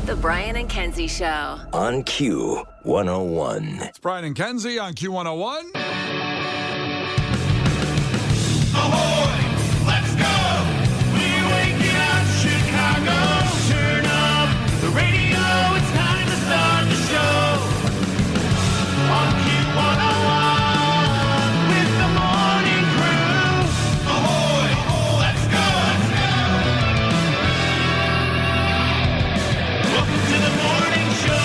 The Brian and Kenzie Show. On Q101. It's Brian and Kenzie on Q101. Ahoy! Let's go! We're waking up Chicago. Turn up the radio. It's time to start the show. On Q101 with the morning crew. Ahoy! Let's go! Welcome to the morning show.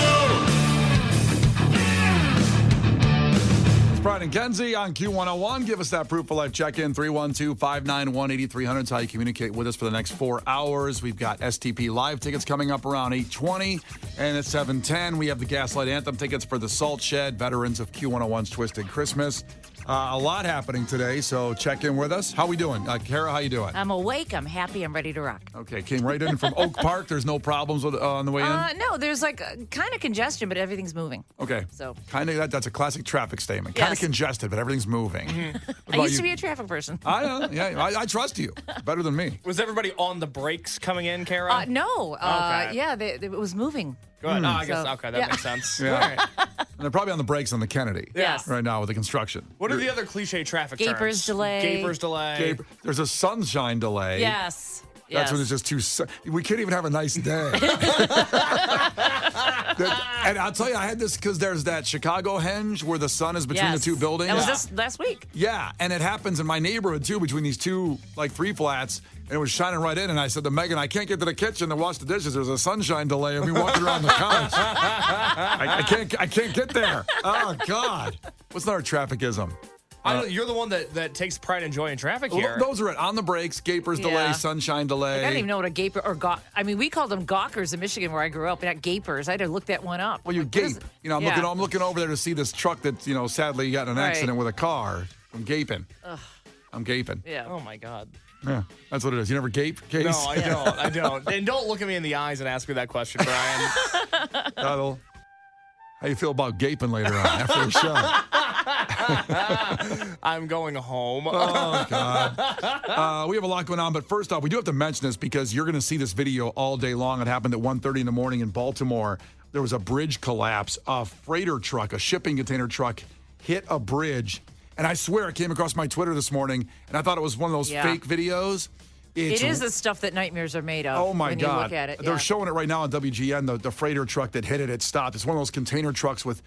It's Brian and Kenzie on Q101. Give us that proof of life check-in, 312-591-8300. It's how you communicate with us for the next 4 hours. We've got STP Live tickets coming up around 8:20, and at 7:10, we have the Gaslight Anthem tickets for the Salt Shed, veterans of Q101's Twisted Christmas. A lot happening today, so check in with us. How we doing? Kara, how you doing? I'm awake. I'm happy. I'm ready to rock. Okay, came right in from Oak Park. There's no problems with, on the way in? No, there's like kind of congestion, but everything's moving. Okay. So kind of that's a classic traffic statement. Kind of Yes. congested, but everything's moving. I used to be a traffic person. I know. Yeah, I trust you. Better than me. Was everybody on the brakes coming in, Kara? No. Okay. Yeah, it was moving. Good. I guess, So, okay, that yeah. makes sense. Yeah. All right. And they're probably on the brakes on the Kennedy. Yes. Right now with the construction. What are the other cliche traffic terms? Gapers delay. Gapers delay. There's a sunshine delay. Yes. That's when it's just too. We can't even have a nice day. And I'll tell you, I had this because there's that Chicago henge where the sun is between the two buildings. That was this last week. Yeah, and it happens in my neighborhood too, between these two like three flats, and it was shining right in. And I said to Megan, "I can't get to the kitchen to wash the dishes. There's a sunshine delay of me walking around the couch. I can't get there. Oh God, what's another trafficism? You're the one that takes pride and joy in traffic here. Those are it. On the brakes, gapers delay, Yeah. sunshine delay. I don't even know what a gaper or I mean, we called them gawkers in Michigan where I grew up, not gapers. I had to look that one up. Well, you Like, what is gape. it? You know, I'm looking over there to see this truck that, sadly got in an Right. accident with a car. I'm gaping. Ugh. I'm gaping. Yeah. Oh, my God. Yeah, that's what it is. You never gape, Case? No, I don't. And don't look at me in the eyes and ask me that question, Brian. How you feel about gaping later on after the show? I'm going home. Oh, God. We have a lot going on, but first off, we do have to mention this because you're going to see this video all day long. It happened at 1:30 in the morning in Baltimore. There was a bridge collapse. A freighter truck, a shipping container truck, hit a bridge. And I swear it came across my Twitter this morning, and I thought it was one of those fake videos. It is the stuff that nightmares are made of. Oh, my when God. You look at it. They're yeah. showing it right now on WGN, the freighter truck that hit it. It stopped. It's one of those container trucks with,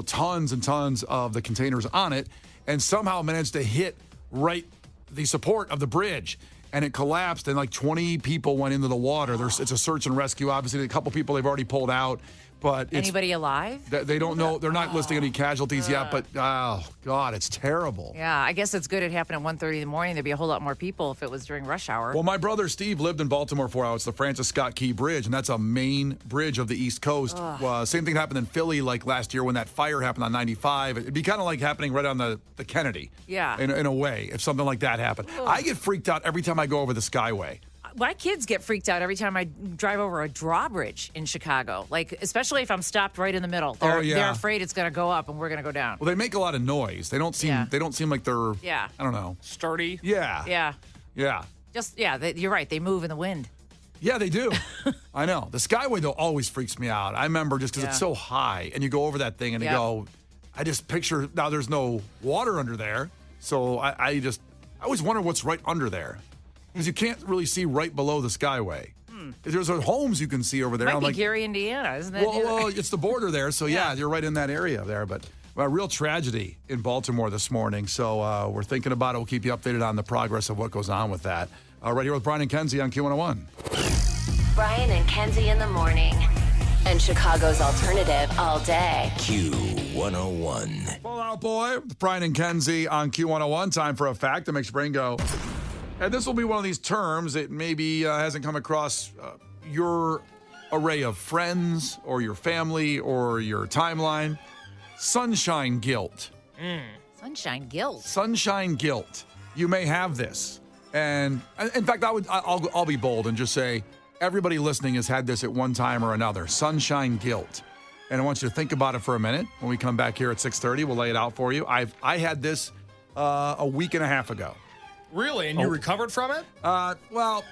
tons and tons of the containers on it, and somehow managed to hit right the support of the bridge. And it collapsed, and like 20 people went into the water. It's a search and rescue. Obviously, a couple people they've already pulled out. But Anybody alive? They don't know. They're not listing any casualties yet, but oh, God, it's terrible. Yeah, I guess it's good it happened at 1:30 in the morning. There'd be a whole lot more people if it was during rush hour. Well, my brother Steve lived in Baltimore for a while. It's the Francis Scott Key Bridge, and that's a main bridge of the East Coast. Same thing happened in Philly like last year when that fire happened on 95. It'd be kind of like happening right on the Kennedy. Yeah. In a way, if something like that happened. I get freaked out every time I go over the Skyway. My kids get freaked out every time I drive over a drawbridge in Chicago, like especially if I'm stopped right in the middle. They're afraid it's going to go up and we're going to go down. Well, they make a lot of noise. They don't seem like they're I don't know. Sturdy. Yeah. Yeah. Yeah. You're right. They move in the wind. Yeah, they do. I know. The Skyway, though, always freaks me out. I remember just because it's so high, and you go over that thing, and you go, I just picture, now there's no water under there, so I always wonder what's right under there. Because you can't really see right below the Skyway. There's homes you can see over there. Might be Gary, Indiana, isn't it? Well, it's the border there, so yeah, you're right in that area there. But a real tragedy in Baltimore this morning, so we're thinking about it. We'll keep you updated on the progress of what goes on with that. Right here with Brian and Kenzie on Q101. Brian and Kenzie in the morning. And Chicago's alternative all day. Q101. Fall out, boy. With Brian and Kenzie on Q101. Time for a fact that makes your brain go. And this will be one of these terms that maybe hasn't come across your array of friends or your family or your timeline. Sunshine guilt. Sunshine guilt. Sunshine guilt. You may have this. And in fact, I'll be bold and just say everybody listening has had this at one time or another. Sunshine guilt. And I want you to think about it for a minute. When we come back here at 6:30, we'll lay it out for you. I had this a week and a half ago. Really? And you recovered from it? Well,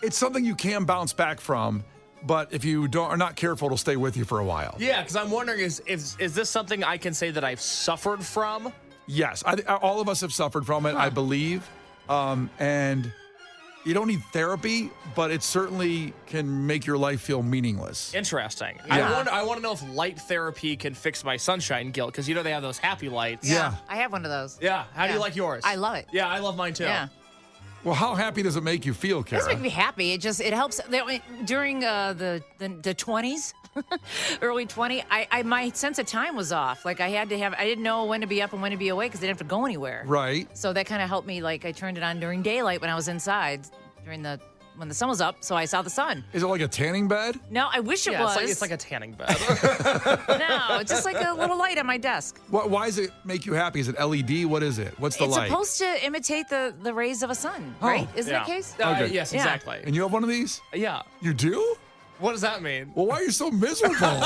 it's something you can bounce back from. but if you are not careful, it'll stay with you for a while. Yeah, because I'm wondering, is this something I can say that I've suffered from? Yes, all of us have suffered from it, I believe. And you don't need therapy, but it certainly can make your life feel meaningless. Interesting. Yeah. I want to know if light therapy can fix my sunshine guilt, because they have those happy lights. Yeah. I have one of those. Yeah. How do you like yours? I love it. Yeah, I love mine too. Yeah. Well, how happy does it make you feel, It Kara? doesn't make me happy. It helps. During the 20s, early 20, my sense of time was off. Like I didn't know when to be up and when to be awake because I didn't have to go anywhere. Right. So that kind of helped me. Like I turned it on during daylight when I was inside when the sun was up, so I saw the sun. Is it like a tanning bed? No, I wish it was. It's like a tanning bed. No, it's just like a little light on my desk. Why does it make you happy? Is it LED? What is it? What's the light? It's supposed to imitate the rays of a sun, right? Isn't Yeah. the case? Okay. Yes, Yeah. exactly. And you have one of these? Yeah. You do? What does that mean? Well, why are you so miserable?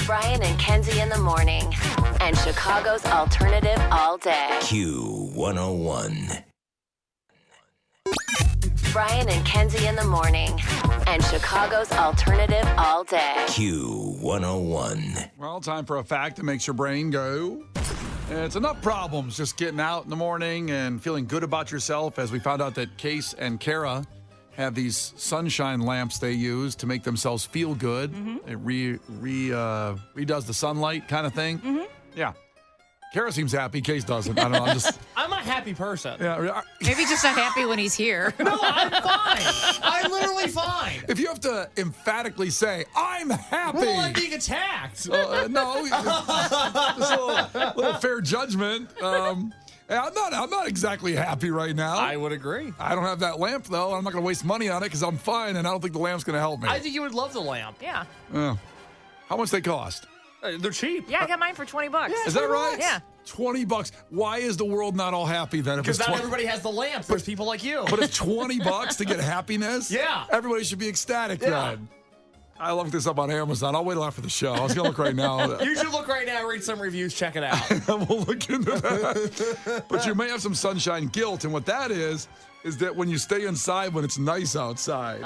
Brian and Kenzie in the morning. And Chicago's alternative all day. Q101. Brian and Kenzie in the morning. And Chicago's alternative all day. Q101. Well, time for a fact that makes your brain go. It's enough problems just getting out in the morning and feeling good about yourself, as we found out that Case and Kara have these sunshine lamps they use to make themselves feel good. It redoes the sunlight kind of thing. Yeah. Kara seems happy. Case doesn't. I don't know. I'm a happy person. Yeah. Maybe just not happy when he's here. No, I'm fine. I'm literally fine. If you have to emphatically say, I'm happy. Well, I'm being attacked. No. Just a little fair judgment. I'm not exactly happy right now. I would agree. I don't have that lamp, though. I'm not going to waste money on it because I'm fine, and I don't think the lamp's going to help me. I think you would love the lamp. Yeah. How much they cost? They're cheap. Yeah, I got mine for $20. Is that right? Yeah. $20. Why is the world not all happy then? Because not everybody has the lamps. There's people like you. But it's $20 to get happiness? Yeah. Everybody should be ecstatic Yeah. then. I looked this up on Amazon. I'll wait till after the show. I was going to look right now. You should look right now, read some reviews, check it out. We'll look into that. But you may have some sunshine guilt, and what that is that when you stay inside when it's nice outside,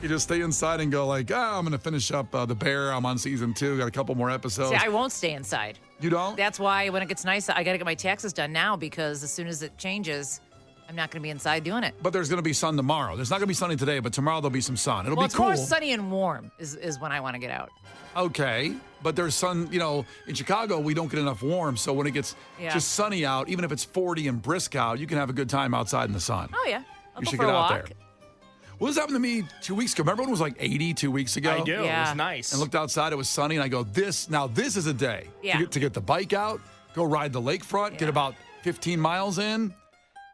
you just stay inside and go like, I'm going to finish up The Bear. I'm on season 2. Got a couple more episodes. See, I won't stay inside. You don't? That's why when it gets nice, I got to get my taxes done now because as soon as it changes, I'm not going to be inside doing it. But there's going to be sun tomorrow. There's not going to be sunny today, but tomorrow there'll be some sun. It'll Well, be it's cool. more sunny and warm is when I want to get out. Okay, but there's sun, in Chicago, we don't get enough warm. So when it gets just sunny out, even if it's 40 and brisk out, you can have a good time outside in the sun. Oh, yeah. I'll You go should for get a out walk. there. Well, this happened to me 2 weeks ago. Remember when it was like 80 2 weeks ago? I do. Yeah. It was nice. And looked outside, it was sunny, and I go, this is a day Yeah. to get the bike out, go ride the lakefront, get about 15 miles in.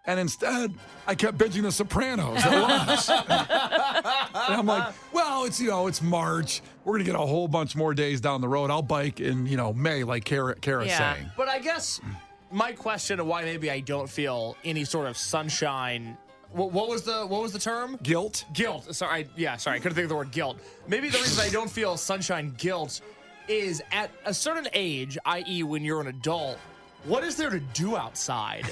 And instead, I kept binging The Sopranos at lunch. And I'm like, well, it's March. We're going to get a whole bunch more days down the road. I'll bike in, May, like Kara's saying. But I guess my question of why maybe I don't feel any sort of sunshine. What was the term? Guilt? Guilt. Sorry, I couldn't think of the word guilt. Maybe the reason I don't feel sunshine guilt is at a certain age, i.e., when you're an adult. What is there to do outside?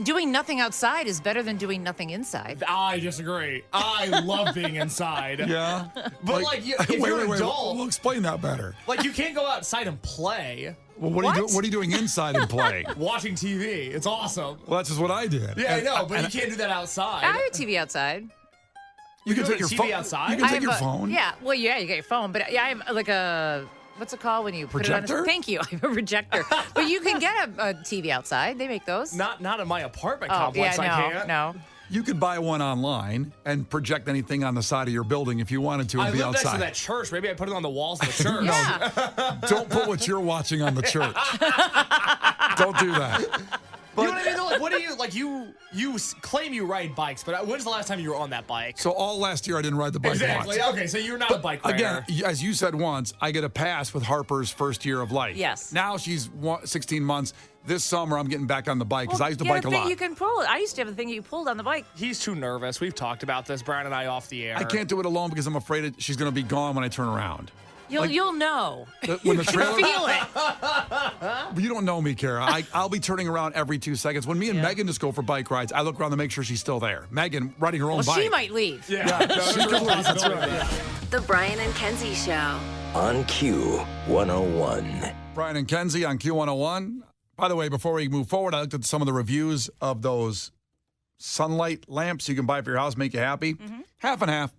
Doing nothing outside is better than doing nothing inside. I disagree. I love being inside. Yeah. But if you're an adult, We'll explain that better. like you can't go outside and play. Well, what are you doing inside and play? Watching TV. It's awesome. Well, that's just what I did. Yeah, I know, but you can't do that outside. I have a TV outside. You can doing take your TV phone outside? You can I take have your a- phone. Yeah, well, yeah, you get your phone, but yeah, I have like a what's it called when you put it Projector? on? Thank you, I have a projector. But you can get a TV outside. They make those. Not in my apartment Oh, complex. yeah, I can't. no. You could buy one online and project anything on the side of your building if you wanted to and I be live next to outside. that church. Maybe I put it on the walls of the church. Yeah. Don't put what you're watching on the church. Don't do that. You know what I mean? Though? Like, what do you like? You claim you ride bikes, but when's the last time you were on that bike? So all last year I didn't ride the bike Exactly. once. Okay, so you're not a bike rider. Again, as you said once, I get a pass with Harper's first year of life. Yes. Now she's 16 months. This summer I'm getting back on the bike because I used to you have bike a a thing lot. You can pull. I used to have a thing you pulled on the bike. He's too nervous. We've talked about this, Brian and I, off the air. I can't do it alone because I'm afraid she's going to be gone when I turn around. You'll know. When the trailer, Feel it. you don't know me, Kara. I'll be turning around every 2 seconds. When me and Megan just go for bike rides, I look around to make sure she's still there. Megan riding her own Well, bike. she might leave. Yeah, she could leave. That's right. The Brian and Kenzie Show. On Q101. Brian and Kenzie on Q101. By the way, before we move forward, I looked at some of the reviews of those sunlight lamps you can buy for your house, make you happy. Half and half.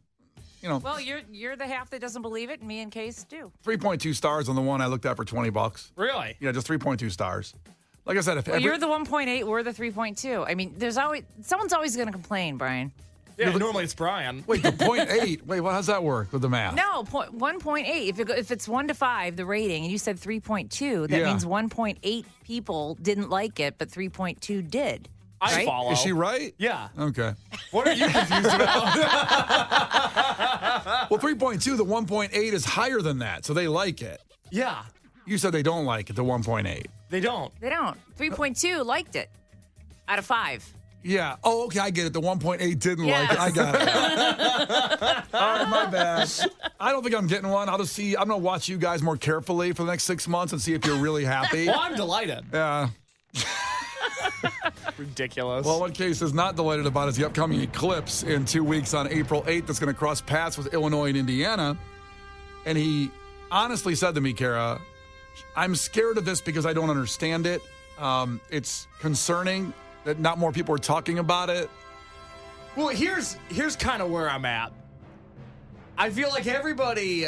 You know, Well, you're the half that doesn't believe it, and me and Case do. 3.2 stars on the one I looked at for $20. Really? Yeah, just 3.2 stars. Like I said, if Well, every, you're the 1.8, we're the 3.2. I mean, someone's always going to complain, Brian. Yeah, normally it's Brian. wait, the 0.8. Wait, well, how's that work with the math? No, 1.8. If it's 1 to 5, the rating, and you said 3.2, that Yeah. means 1.8 people didn't like it, but 3.2 did. I right? follow. Is she right? Yeah. Okay. What are you confused about? Well, 3.2, the 1.8 is higher than that, so they like it. Yeah. You said they don't like it, the 1.8. They don't. They don't. 3.2 liked it out of 5. Yeah. Oh, okay, I get it. The 1.8 didn't like it. Yes. I got it. All right, my bad. I don't think I'm getting one. I'll just see. I'm going to watch you guys more carefully for the next 6 months and see if you're really happy. Well, I'm delighted. Yeah. Ridiculous. Well, what Case is not delighted about is the upcoming eclipse in 2 weeks on April 8th that's going to cross paths with Illinois and Indiana. And he honestly said to me, Kara, I'm scared of this because I don't understand it. It's concerning that not more people are talking about it. Well, here's kind of where I'm at. I feel like everybody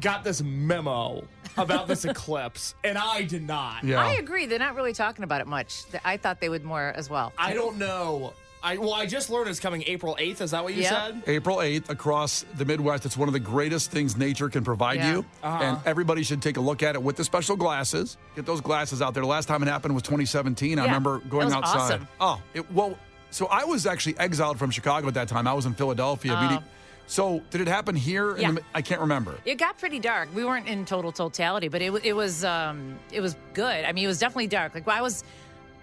got this memo about this eclipse, and I did not. Yeah. I agree. They're not really talking about it much. I thought they would more as well. I don't know. I just learned it's coming April 8th. Is that what you Yep. said? April 8th across the Midwest. It's one of the greatest things nature can provide Yeah. you. And everybody should take a look at it with the special glasses. Get those glasses out there. The last time it happened was 2017. I Yeah. remember going That was outside. awesome. So I was actually exiled from Chicago at that time. I was in Philadelphia. meeting. So did it happen here? Yeah. I can't remember. It got pretty dark. We weren't in totality, but it was good. I mean, it was definitely dark.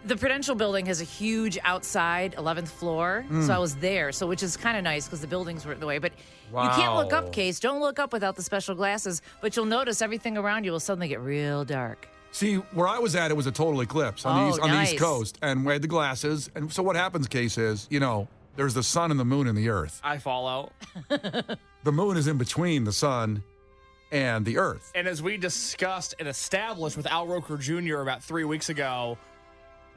The Prudential Building has a huge outside 11th floor, so I was there. So which is kind of nice because the buildings were in the way. But you can't look Wow. up, Case. Don't look up without the special glasses. But you'll notice everything around you will suddenly get real dark. See, where I was at, it was a total eclipse on the nice. East Coast. And we had the glasses. And so what happens, Case, is, there's the sun and the moon and the earth. I follow. The moon is in between the sun and the earth. And as we discussed and established with Al Roker Jr. about 3 weeks ago,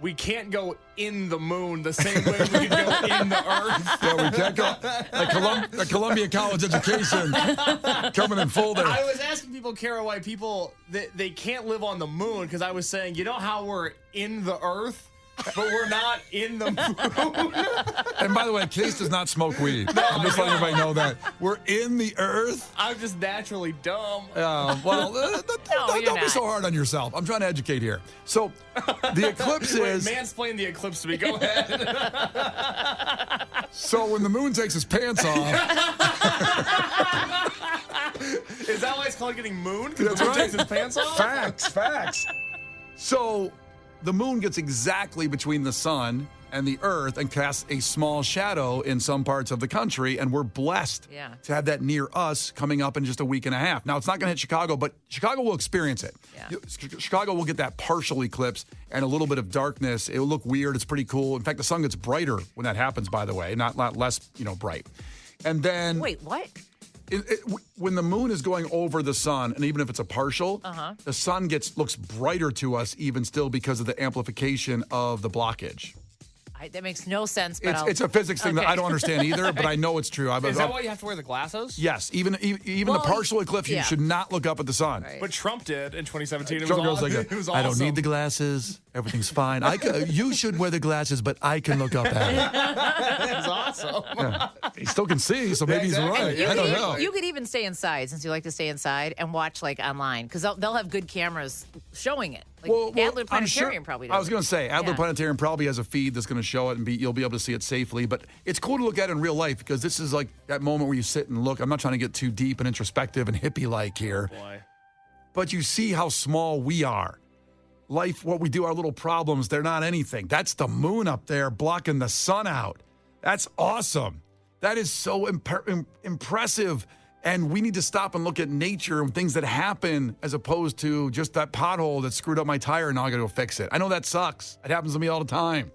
we can't go in the moon the same way we can go in the earth. Yeah, we can't go. At Columbia College Education coming in full there. I was asking people, Kara, why people, they can't live on the moon, because I was saying, you know how we're in the earth, but we're not in the moon? And by the way, Case does not smoke weed. I'm just letting everybody know that. We're in the earth. I'm just naturally dumb. you're Don't be not. so hard on yourself. I'm trying to educate here. So the eclipse Wait, is... mansplain the eclipse to me. Go ahead. So when the moon takes his pants off... Is that why it's called getting mooned? Because That's the moon right. takes his pants off? Facts. So the moon gets exactly between the sun and the earth and casts a small shadow in some parts of the country, and we're blessed to have that near us coming up in just a week and a half. Now, it's not going to hit Chicago, but Chicago will experience it. Yeah. Chicago will get that partial eclipse and a little bit of darkness. It will look weird. It's pretty cool. In fact, the sun gets brighter when that happens, by the way, not less, bright. And then... Wait, what? When the moon is going over the sun, and even if it's a partial, the sun looks brighter to us even still because of the amplification of the blockage. That makes no sense. But It's a physics thing that I don't understand either, but I know it's true. Is that why you have to wear the glasses? Yes, even the partial eclipse, you should not look up at the sun. Right. But Trump did in 2017. It Trump was, goes like, it was I don't awesome. need the glasses. Everything's fine. You should wear the glasses, but I can look up at it. It was awesome. Yeah. He still can see, so maybe he's Exactly. right. You I don't could know. You could even stay inside, since you like to stay inside, and watch online, because they'll have good cameras showing it. Adler I'm sure- Planetarium probably does. I was going to say, Adler Yeah. Planetarium probably has a feed that's going to show it, and you'll be able to see it safely. But it's cool to look at it in real life, because this is like that moment where you sit and look. I'm not trying to get too deep and introspective and hippie-like here. Boy. But you see how small we are. Life, what we do, our little problems, they're not anything. That's the moon up there blocking the sun out. That's awesome. That is so impressive And we need to stop and look at nature and things that happen as opposed to just that pothole that screwed up my tire and now I got to go fix it. I know that sucks. It happens to me all the time.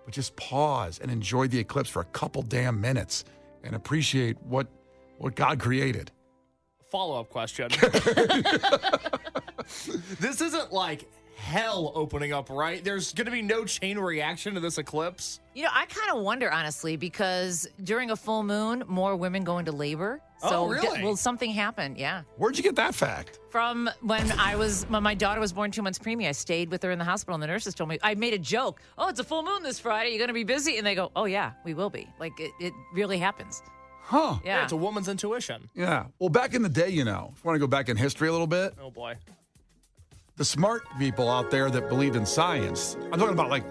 But just pause and enjoy the eclipse for a couple damn minutes and appreciate what God created. Follow-up question. This isn't like hell opening up, right? There's going to be no chain reaction to this eclipse. You know, I kind of wonder, honestly, because during a full moon, more women go into labor. So Oh, really? will something happen? Yeah. Where'd you get that fact? From when my daughter was born 2 months preemie, I stayed with her in the hospital, and the nurses told me, I made a joke. Oh, it's a full moon this Friday. You're going to be busy? And they go, oh, yeah, we will be. Like, it really happens. Huh. Yeah. It's a woman's intuition. Yeah. Well, back in the day, if you want to go back in history a little bit, Oh, boy. the smart people out there that believed in science, I'm talking about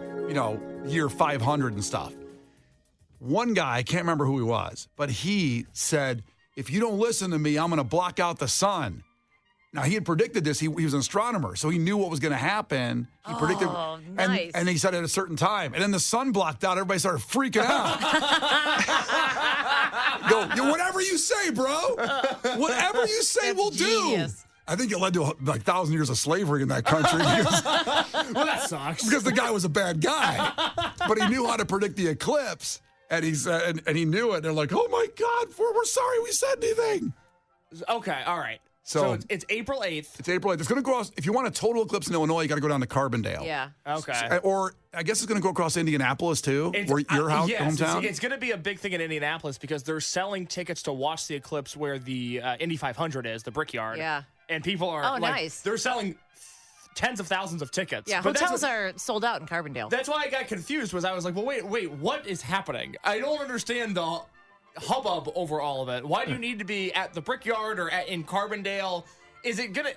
year 500 and stuff. One guy, I can't remember who he was, but he said, if you don't listen to me, I'm going to block out the sun. Now, he had predicted this. He was an astronomer, so he knew what was going to happen. He predicted. Nice. And he said it at a certain time. And then the sun blocked out. Everybody started freaking out. Go, whatever you say, bro. Whatever you say, we'll genius. do. I think it led to 1,000 years of slavery in that country because, Well, that sucks. because the guy was a bad guy. But he knew how to predict the eclipse. And he said, and he knew it. They're like, oh my God, we're sorry we said anything. Okay, all right. So it's April 8th. It's April 8th. It's going to go across. If you want a total eclipse in Illinois, you got to go down to Carbondale. Yeah. Okay. Or I guess it's going to go across Indianapolis too, It's- where your house, yes, hometown. It's going to be a big thing in Indianapolis because they're selling tickets to watch the eclipse where the Indy 500 is, the Brickyard. Yeah. And people are Oh, like, nice. they're selling tens of thousands of tickets. Yeah, But hotels are sold out in Carbondale. That's why I got confused. Was I was like, well, wait, what is happening? I don't understand the hubbub over all of it. Why do you need to be at the Brickyard or in Carbondale? Is it gonna?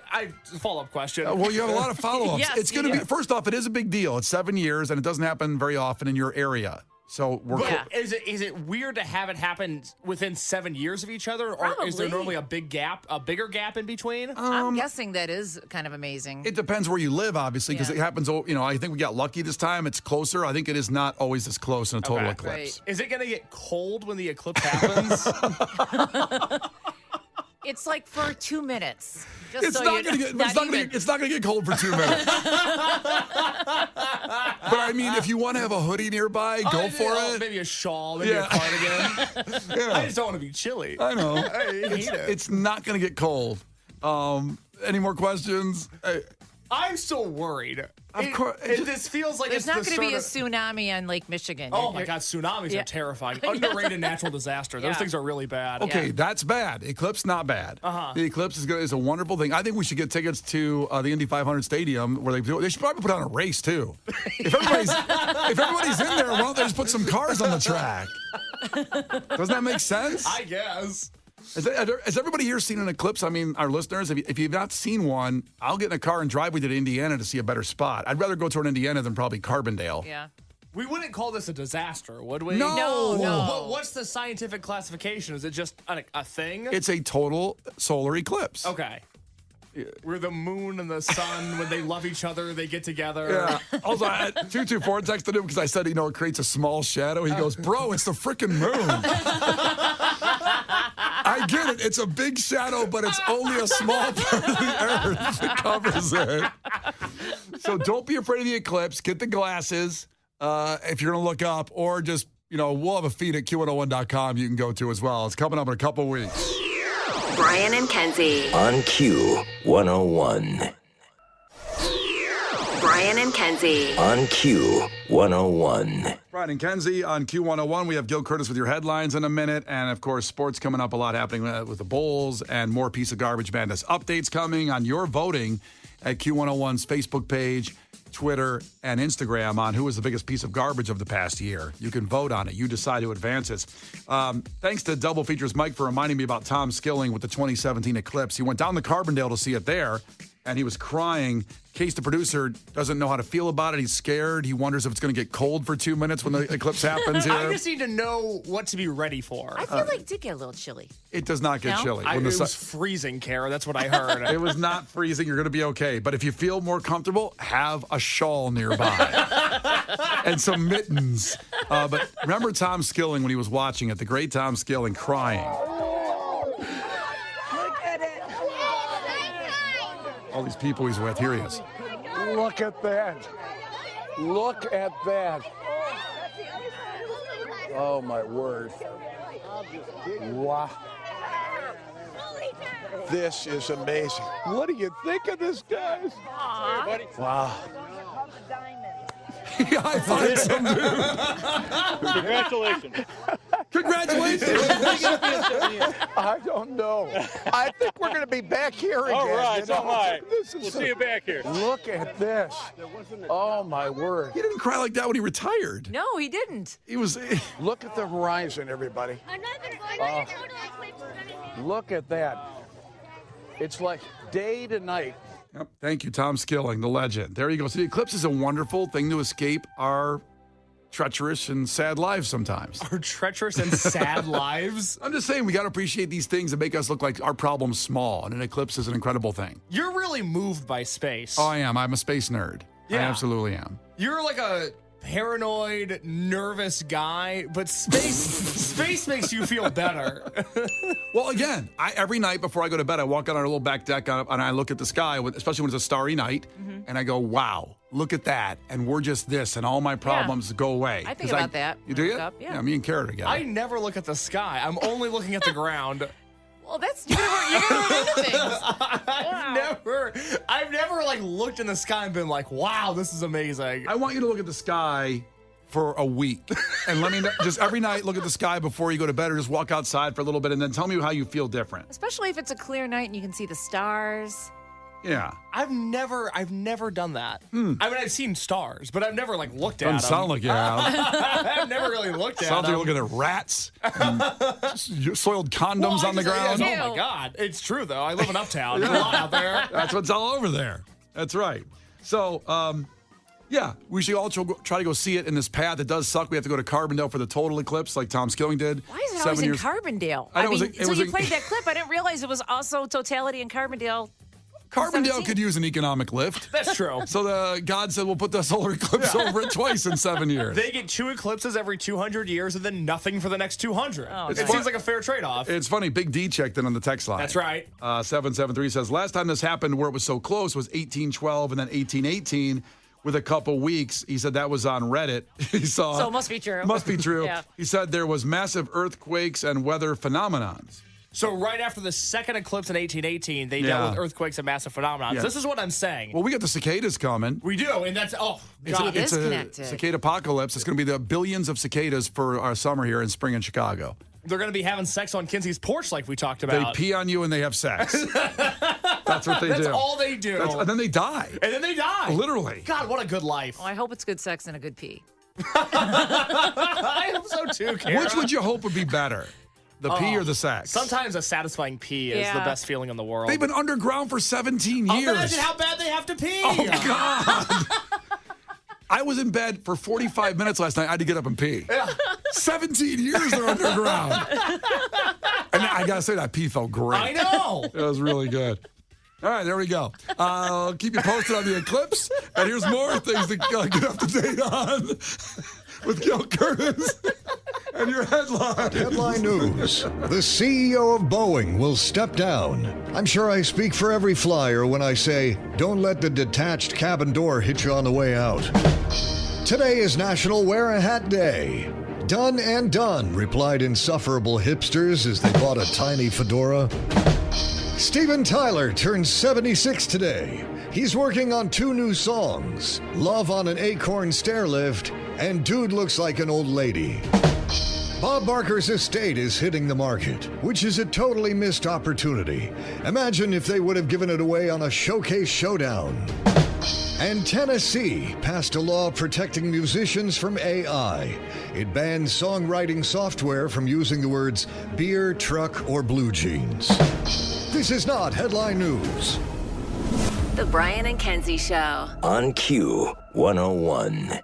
Follow-up question. Well, you have a lot of follow-ups. Yes, It's going to you be, do. first off, it is a big deal. It's 7 years, and it doesn't happen very often in your area. So we're Yeah. Is it weird to have it happen within 7 years of each other, or is there Probably. normally a bigger gap in between? I'm guessing that is kind of amazing. It depends where you live, obviously, because Yeah. it happens. I think we got lucky this time. It's closer. I think it is not always this close in a total Okay. eclipse. Is it gonna get cold when the eclipse happens? It's like for 2 minutes. Just It's so not you going to know. get. Not It's not even. going to. It's not going to get cold for 2 minutes. But I mean, if you want to have a hoodie nearby, go for it. Maybe a shawl, maybe Yeah. a cardigan. Yeah. I just don't want to be chilly. I know. I hate it. It's not going to get cold. Any more questions? I'm still worried. Of course. This feels like There's it's not the going to be a sort of- tsunami on Lake Michigan. Oh my You're- God, tsunamis Yeah. are terrifying. Underrated natural disaster. Those Yeah. things are really bad. Okay, Yeah. that's bad. Eclipse, not bad. Uh-huh. The eclipse is a wonderful thing. I think we should get tickets to the Indy 500 Stadium where they should probably put on a race too. If everybody's in there, why don't they just put some cars on the track? Doesn't that make sense? I guess. Has everybody here seen an eclipse? I mean, our listeners, if you've not seen one, I'll get in a car and drive with you to Indiana to see a better spot. I'd rather go toward Indiana than probably Carbondale. Yeah. We wouldn't call this a disaster, would we? No. No. What's the scientific classification? Is it just a thing? It's a total solar eclipse. Okay. Where the moon and the sun, when they love each other, they get together. Yeah. Also, 224 texted him because I said, it creates a small shadow. He goes, bro, it's the freaking moon. I get it. It's a big shadow, but it's only a small part of the earth that covers it. So don't be afraid of the eclipse. Get the glasses if you're going to look up, or just, we'll have a feed at Q101.com you can go to as well. It's coming up in a couple weeks. Brian and Kenzie. On Q101. Brian and Kenzie. On Q101. Brian and Kenzie on Q101. We have Gil Curtis with your headlines in a minute. And, of course, sports coming up, a lot happening with the Bulls, and more Piece of Garbage Madness updates coming on your voting at Q101's Facebook page, Twitter, and Instagram on who was the biggest piece of garbage of the past year. You can vote on it. You decide who advances. Thanks to Double Features Mike for reminding me about Tom Skilling with the 2017 eclipse. He went down to Carbondale to see it there, and he was crying. Case the producer doesn't know how to feel about it. He's scared. He wonders if it's going to get cold for 2 minutes when the eclipse happens here. I just need to know what to be ready for. I feel like it did get a little chilly. It does not get No? chilly. It When the was sun- freezing, Kara. That's what I heard. It was not freezing. You're going to be okay. But if you feel more comfortable, have a shawl nearby and some mittens. But remember Tom Skilling when he was watching it, the great Tom Skilling crying. all these people he's with. Here he is. Look at that. Look at that. Oh, my word. Wow. This is amazing. What do you think of this, guys? Wow. Yeah, I find some dude. Congratulations. Congratulations. I don't know. I think we're going to be back here again. All right, you so know? am I. This is We'll see you back here. Look at this. Oh, my word. He didn't cry like that when he retired. No, he didn't. He was. Look at the horizon, everybody. Look at that. It's like day to night. Yep. Thank you, Tom Skilling, the legend. There you go. So the eclipse is a wonderful thing to escape our treacherous and sad lives sometimes. Our treacherous and sad lives. I'm just saying we got to appreciate these things that make us look like our problem's small, and an eclipse is an incredible thing. You're really moved by space. Oh, I am. I'm a space nerd. I Yeah. absolutely am. You're like a paranoid, nervous guy, but space makes you feel better. Well, again, every night before I go to bed, I walk out on our little back deck and I look at the sky, especially when it's a starry night, and I go, wow, look at that. And we're just this, and all my problems go away. I think 'Cause about that You do when I it? wake up, yeah. Me and Kara together. I never look at the sky. I'm only looking at the ground. Well, that's you're gonna run into things. I've never like looked in the sky and been like, wow, this is amazing. I want you to look at the sky for a week and let me know, just every night look at the sky before you go to bed or just walk outside for a little bit and then tell me how you feel different. Especially if it's a clear night and you can see the stars. Yeah. I've never done that. I mean, I've seen stars, but I've never like looked at them. Doesn't sound like you have. I've never really looked at Sounds like them. you're looking at rats and soiled condoms on the ground. Oh my God, it's true though. I live in Uptown. There's a lot out there. That's what's all over there. That's right. So, yeah, we should all try to go see it in this path. It does suck. We have to go to Carbondale for the total eclipse, like Tom Skilling did. Why is it always in Carbondale? I know, mean, it was you played that clip, I didn't realize it was also totality in Carbondale. Carbondale 17. could use an economic lift. That's true. So God said we'll put the solar eclipse over it twice in 7 years. They get 2 eclipses every 200 years and then nothing for the next 200. Oh, it nice. seems like a fair trade-off. It's funny. Big D checked in on the text line. That's right. 773 says, last time this happened where it was so close was 1812 and then 1818 with a couple weeks. He said that was on Reddit. He saw. So it must be true. Must be true. Yeah. He said there was massive earthquakes and weather phenomenons. So right after the second eclipse in 1818, they Yeah. dealt with earthquakes and massive phenomena. Yeah. This is what I'm saying. Well, we got the cicadas coming. We do, and that's, oh, God. It is It's a connected. cicada apocalypse. It's going to be the billions of cicadas for our summer here in spring in Chicago. They're going to be having sex on Kenzie's porch like we talked They about. pee on you and they have sex. That's what they do. That's all they do. And then they die. And then they die. Literally. God, what a good life. Well, I hope it's good sex and a good pee. I hope so too, Kara. Which would you hope would be better? The pee or the sex? Sometimes a satisfying pee is the Yeah. best feeling in the world. They've been underground for 17 years. Imagine how bad they have to pee. Oh, God. I was in bed for 45 minutes last night. I had to get up and pee. 17 years they're underground. And I got to say, that pee felt great. I know. It was really good. All right, there we go. I'll keep you posted on the eclipse. And here's more things to get up to date on with Gil Curtis and your headline. Headline news. The CEO of Boeing will step down. I'm sure I speak for every flyer when I say, don't let the detached cabin door hit you on the way out. Today is National Wear a Hat Day. Done and done, replied insufferable hipsters as they bought a tiny fedora. Steven Tyler turns 76 today. He's working on 2 new songs, Love on an Acorn Stairlift and Dude Looks Like an Old Lady. Bob Barker's estate is hitting the market, which is a totally missed opportunity. Imagine if they would have given it away on a showcase showdown. And Tennessee passed a law protecting musicians from AI. It bans songwriting software from using the words beer, truck, or blue jeans. This is not headline news. The Brian and Kenzie Show. On Q 101.